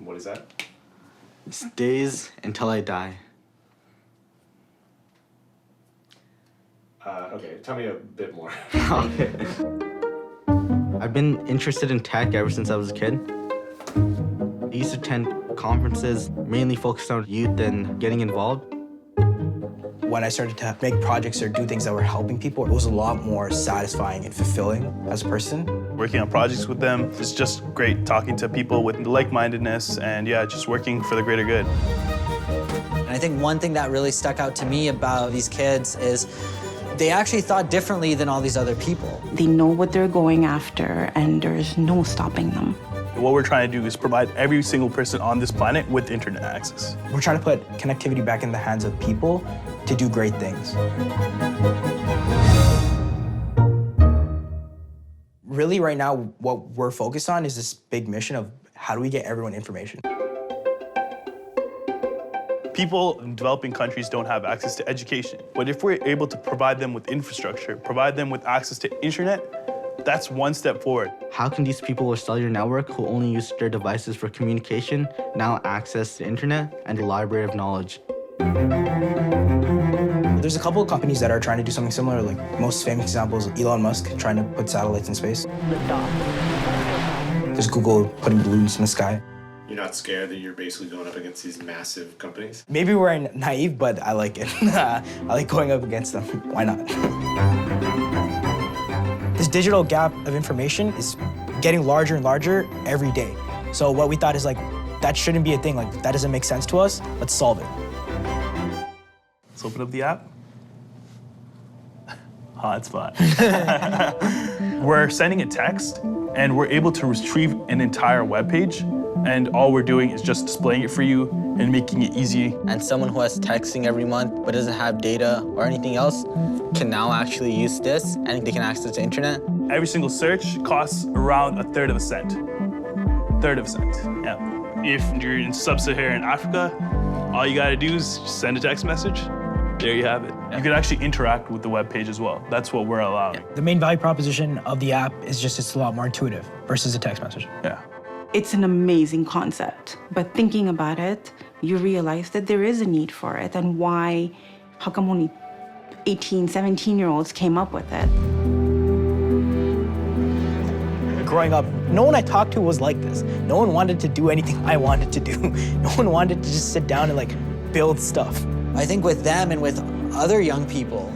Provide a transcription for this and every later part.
What is that? It's days until I die. Okay, tell me a bit more. Okay. I've been interested in tech ever since I was a kid. I used to attend conferences, mainly focused on youth and getting involved. When I started to make projects or do things that were helping people, it was a lot more satisfying and fulfilling as a person. Working on projects with them is just great, talking to people with like-mindedness and yeah, just working for the greater good. And I think one thing that really stuck out to me about these kids is they actually thought differently than all these other people. They know what they're going after, and there's no stopping them. What we're trying to do is provide every single person on this planet with internet access. We're trying to put connectivity back in the hands of people to do great things. Really, right now, what we're focused on is this big mission of how do we get everyone information? People in developing countries don't have access to education, but if we're able to provide them with infrastructure, provide them with access to internet, that's one step forward. How can these people with cellular network who only use their devices for communication now access the internet and the library of knowledge? There's a couple of companies that are trying to do something similar. Like most famous examples, Elon Musk trying to put satellites in space. There's Google putting balloons in the sky. You're not scared that you're basically going up against these massive companies? Maybe we're naive, but I like it. I like going up against them. Why not? This digital gap of information is getting larger and larger every day. So what we thought is like, that shouldn't be a thing. Like, that doesn't make sense to us. Let's solve it. Let's open up the app. Hotspot. We're sending a text, and we're able to retrieve an entire web page, and all we're doing is just displaying it for you and making it easy. And someone who has texting every month but doesn't have data or anything else can now actually use this and they can access the internet. Every single search costs around a third of a cent. Third of a cent, yeah. If you're in sub-Saharan Africa, all you gotta do is just send a text message. There you have it. You can actually interact with the web page as well. That's what we're allowing. The main value proposition of the app is just it's a lot more intuitive versus a text message. Yeah. It's an amazing concept, but thinking about it, you realize that there is a need for it and how come only 18, 17-year-olds came up with it? Growing up, no one I talked to was like this. No one wanted to do anything I wanted to do. No one wanted to just sit down and like build stuff. I think with them and with other young people,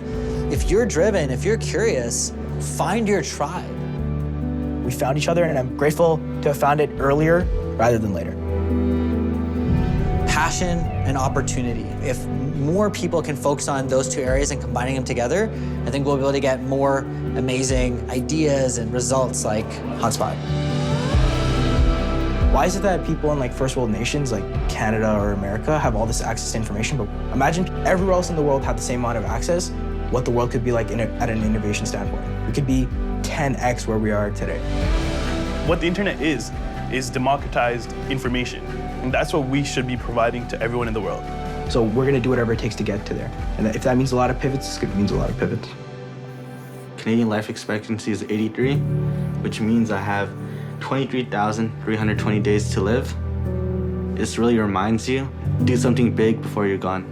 if you're driven, if you're curious, find your tribe. We found each other, and I'm grateful to have found it earlier rather than later. Passion and opportunity. If more people can focus on those two areas and combining them together, I think we'll be able to get more amazing ideas and results like Hotspot. Why is it that people in like first world nations like Canada or America have all this access to information, but imagine everywhere else in the world had the same amount of access, what the world could be like at an innovation standpoint. We could be 10x where we are today. What the internet is democratized information. And that's what we should be providing to everyone in the world. So we're gonna do whatever it takes to get to there. And if that means a lot of pivots, it means a lot of pivots. Canadian life expectancy is 83, which means I have 23,320 days to live. This really reminds you, do something big before you're gone.